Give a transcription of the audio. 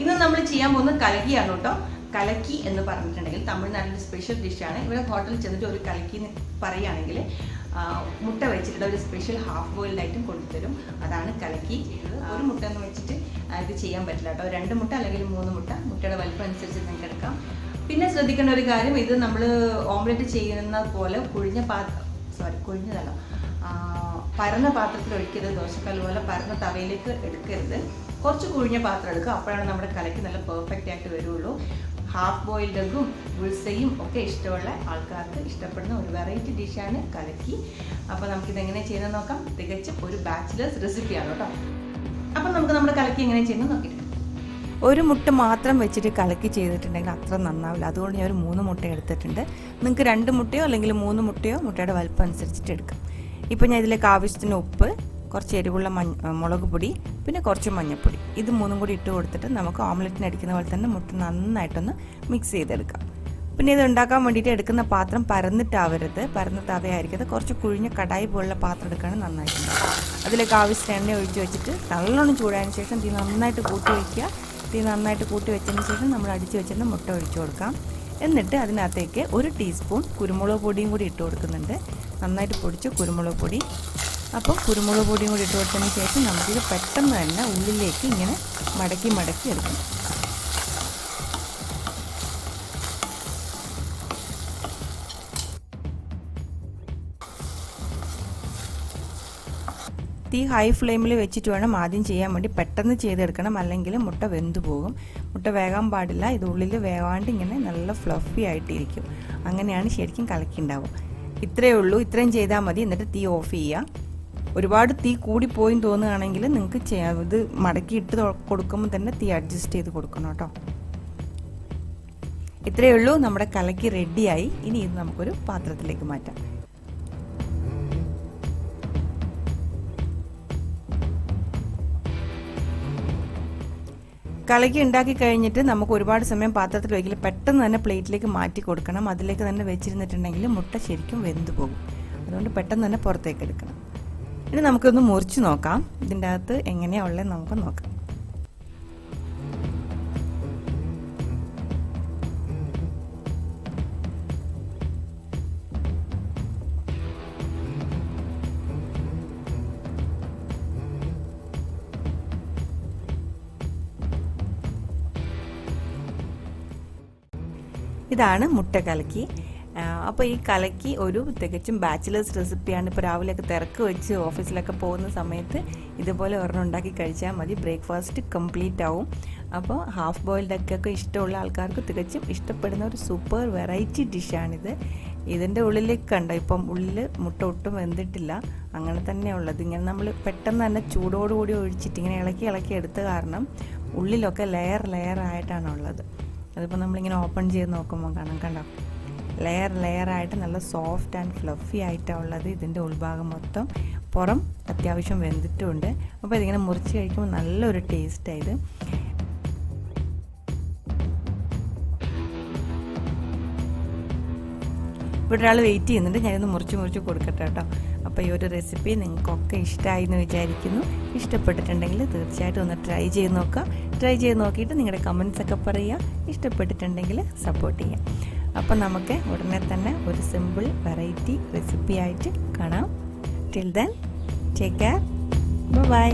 ഇന്ന് നമ്മൾ ചെയ്യാൻ പോകുന്നത് കലക്കിയാണ് കേട്ടോ. കലക്കി എന്ന് പറഞ്ഞിട്ടുണ്ടെങ്കിൽ തമിഴ്നാട്ടിലെ സ്പെഷ്യൽ ഡിഷാണ്. ഇവിടെ ഹോട്ടലിൽ ചെന്നിട്ട് ഒരു കലക്കി എന്ന് പറയുകയാണെങ്കിൽ മുട്ട വെച്ചിട്ടുള്ള ഒരു സ്പെഷ്യൽ ഹാഫ് ബോയിൽഡ് ആയിട്ടും കൊണ്ടുതരും. അതാണ് കലക്കി. ഒരു മുട്ട എന്ന് വെച്ചിട്ട് ഇത് ചെയ്യാൻ പറ്റില്ല കേട്ടോ. 2 മുട്ട അല്ലെങ്കിൽ 3 മുട്ട, മുട്ടയുടെ വലിപ്പം അനുസരിച്ച് നിങ്ങൾക്ക് എടുക്കാം. പിന്നെ ശ്രദ്ധിക്കേണ്ട ഒരു കാര്യം, ഇത് നമ്മൾ ഓംലെറ്റ് ചെയ്യുന്ന പോലെ കുഴിഞ്ഞതല്ല, പരന്ന പാത്രത്തിൽ ഒഴിക്കരുത്. ദോശക്കല്ല് പോലെ പരന്ന തവയിലേക്ക് എടുക്കരുത്. കുറച്ച് കുഴിഞ്ഞ പാത്രം എടുക്കുക. അപ്പോഴാണ് നമ്മുടെ കലക്കി നല്ല പെർഫെക്റ്റ് ആയിട്ട് വരുള്ളൂ. ഹാഫ് ബോയിൽഡ് എഗ്ഗും ബുൾസയും ഒക്കെ ഇഷ്ടമുള്ള ആൾക്കാർക്ക് ഇഷ്ടപ്പെടുന്ന ഒരു വെറൈറ്റി ഡിഷാണ് കലക്കി. അപ്പോൾ നമുക്കിതെങ്ങനെ ചെയ്യുന്നത് നോക്കാം. തികച്ചും ഒരു ബാച്ചിലേഴ്സ് റെസിപ്പിയാണ് കേട്ടോ. അപ്പം നമുക്ക് നമ്മുടെ കലക്കി എങ്ങനെ ചെയ്യുന്നത് നോക്കിയിട്ട്. ഒരു മുട്ട മാത്രം വെച്ചിട്ട് കലക്കി ചെയ്തിട്ടുണ്ടെങ്കിൽ അത്ര നന്നാവില്ല. അതുകൊണ്ട് ഞാൻ ഒരു 3 മുട്ട എടുത്തിട്ടുണ്ട്. നിങ്ങൾക്ക് 2 മുട്ടയോ അല്ലെങ്കിൽ 3 മുട്ടയോ മുട്ടയുടെ വലിപ്പം അനുസരിച്ചിട്ട് എടുക്കാം. ഇപ്പോൾ ഞാൻ ഇതിലേക്ക് ആവശ്യത്തിന് ഉപ്പ്, കുറച്ച് എരിവുള്ള മുളക് പൊടി, പിന്നെ കുറച്ച് മഞ്ഞൾപ്പൊടി, ഇത് 3 കൂടി ഇട്ട് കൊടുത്തിട്ട് നമുക്ക് ഓംലെറ്റിന് അടിക്കുന്ന പോലെ തന്നെ മുട്ട നന്നായിട്ടൊന്ന് മിക്സ് ചെയ്തെടുക്കാം. പിന്നെ ഇത് ഉണ്ടാക്കാൻ വേണ്ടിയിട്ട് എടുക്കുന്ന പാത്രം പരന്നിട്ടാവരുത്, പരന്ന തവയായിരിക്കരുത്. കുറച്ച് കുഴിഞ്ഞ കടായി പോലുള്ള പാത്രം എടുക്കുകയാണ് നന്നായിട്ടുണ്ട്. അതിലേക്ക് ആവശ്യത്തിന് എണ്ണ ഒഴിച്ച് വെച്ചിട്ട് നല്ലോണം ചൂടായതിനു ശേഷം തീ നന്നായിട്ട് കൂട്ടി വയ്ക്കുക. തീ നന്നായിട്ട് കൂട്ടി വെച്ചതിന് ശേഷം നമ്മൾ അടിച്ച് വെച്ചിട്ട് മുട്ട ഒഴിച്ചു കൊടുക്കാം. എന്നിട്ട് അതിനകത്തേക്ക് 1 ടീസ്പൂൺ കുരുമുളക് പൊടിയും കൂടി ഇട്ട് കൊടുക്കുന്നുണ്ട്. നന്നായിട്ട് പൊടിച്ച് കുരുമുളക് പൊടി. അപ്പോൾ കുരുമുളക് പൊടിയും കൂടി ഇട്ട് കൊടുത്തതിന് ശേഷം നമുക്കിത് പെട്ടെന്ന് തന്നെ ഉള്ളിലേക്ക് ഇങ്ങനെ മടക്കി എടുക്കണം. തീ ഹൈ ഫ്ലെയിമിൽ വെച്ചിട്ട് വേണം ആദ്യം ചെയ്യാൻ വേണ്ടി. പെട്ടെന്ന് ചെയ്തെടുക്കണം, അല്ലെങ്കിൽ മുട്ട വെന്തു പോകും. മുട്ട വേകാൻ പാടില്ല. ഇത് ഉള്ളിൽ വേവാണ്ട് ഇങ്ങനെ നല്ല ഫ്ലഫി ആയിട്ടിരിക്കും. അങ്ങനെയാണ് ശരിക്കും കലക്കി ഉണ്ടാവും. ഇത്രയേ ഉള്ളൂ. ഇത്രയും ചെയ്താൽ മതി. എന്നിട്ട് തീ ഓഫ് ചെയ്യുക. ഒരുപാട് തീ കൂടിപ്പോയി തോന്നുകയാണെങ്കിൽ നിങ്ങൾക്ക് ഇത് മടക്കി ഇട്ട് കൊടുക്കുമ്പോൾ തന്നെ തീ അഡ്ജസ്റ്റ് ചെയ്ത് കൊടുക്കണം കേട്ടോ. ഇത്രയേ ഉള്ളൂ. നമ്മുടെ കലക്കി റെഡിയായി. ഇനി ഇത് നമുക്കൊരു പാത്രത്തിലേക്ക് മാറ്റാം. കലക്കി ഉണ്ടാക്കി കഴിഞ്ഞിട്ട് നമുക്ക് ഒരുപാട് സമയം പാത്രത്തിൽ വയ്ക്കില്ല. പെട്ടെന്ന് തന്നെ പ്ലേറ്റിലേക്ക് മാറ്റി കൊടുക്കണം. അതിലേക്ക് തന്നെ വെച്ചിരുന്നിട്ടുണ്ടെങ്കിൽ മുട്ട ശരിക്കും വെന്തു പോകും. അതുകൊണ്ട് പെട്ടെന്ന് തന്നെ പുറത്തേക്ക് എടുക്കണം. ഇനി നമുക്കൊന്ന് മുറിച്ച് നോക്കാം. ഇതിൻ്റെ അകത്ത് എങ്ങനെയാണ് ഉള്ളത് നമുക്ക് നോക്കാം. ഇതാണ് മുട്ട കലക്കി. അപ്പോൾ ഈ കലക്കി ഒരു തികച്ചും ബാച്ചിലേഴ്സ് റെസിപ്പിയാണ്. ഇപ്പോൾ രാവിലെയൊക്കെ തിരക്ക് വെച്ച് ഓഫീസിലൊക്കെ പോകുന്ന സമയത്ത് ഇതുപോലെ ഒരെണ്ണം ഉണ്ടാക്കി കഴിച്ചാൽ മതി. ബ്രേക്ക്ഫാസ്റ്റ് കംപ്ലീറ്റ് ആവും. അപ്പോൾ ഹാഫ് ബോയിൽഡ് എഗ്ഗൊക്കെ ഇഷ്ടമുള്ള ആൾക്കാർക്ക് തികച്ചും ഇഷ്ടപ്പെടുന്ന ഒരു സൂപ്പർ വെറൈറ്റി ഡിഷാണിത്. ഇതിൻ്റെ ഉള്ളിലേക്ക് കണ്ടോ, ഇപ്പം ഉള്ളിൽ മുട്ട ഒട്ടും വെന്തിട്ടില്ല, അങ്ങനെ തന്നെയുള്ളത്. ഇങ്ങനെ നമ്മൾ പെട്ടെന്ന് തന്നെ ചൂടോടുകൂടി ഒഴിച്ചിട്ട് ഇങ്ങനെ ഇളക്കി എടുത്ത കാരണം ഉള്ളിലൊക്കെ ലെയർ ആയിട്ടാണുള്ളത്. അതിപ്പോൾ നമ്മളിങ്ങനെ ഓപ്പൺ ചെയ്ത് നോക്കുമ്പോൾ കണ്ടോ, ലെയർ ആയിട്ട് നല്ല സോഫ്റ്റ് ആൻഡ് ഫ്ലഫി ആയിട്ടാണ് ഉള്ളത്. ഇതിൻ്റെ ഉൾഭാഗം മൊത്തം, പുറം അത്യാവശ്യം വെന്തിട്ടുമുണ്ട്. അപ്പോൾ ഇതിങ്ങനെ മുറിച്ച് കഴിക്കുമ്പോൾ നല്ലൊരു ടേസ്റ്റായത്. ഇവിടെ ഒരാൾ വെയിറ്റ് ചെയ്യുന്നുണ്ട്. ഞാനിന്ന് മുറിച്ച് കൊടുക്കട്ടെ കേട്ടോ. അപ്പോൾ ഈ ഒരു റെസിപ്പി നിങ്ങൾക്കൊക്കെ ഇഷ്ടമായി എന്ന് വിചാരിക്കുന്നു. ഇഷ്ടപ്പെട്ടിട്ടുണ്ടെങ്കിൽ തീർച്ചയായിട്ടും ഒന്ന് ട്രൈ ചെയ്ത് നോക്കുക. ട്രൈ ചെയ്ത് നോക്കിയിട്ട് നിങ്ങളുടെ കമൻസൊക്കെ പറയുക. ഇഷ്ടപ്പെട്ടിട്ടുണ്ടെങ്കിൽ സപ്പോർട്ട് ചെയ്യുക. അപ്പം നമുക്ക് ഉടനെ തന്നെ ഒരു സിമ്പിൾ വെറൈറ്റി റെസിപ്പി ആയിട്ട് കാണാം. Till then take care. By.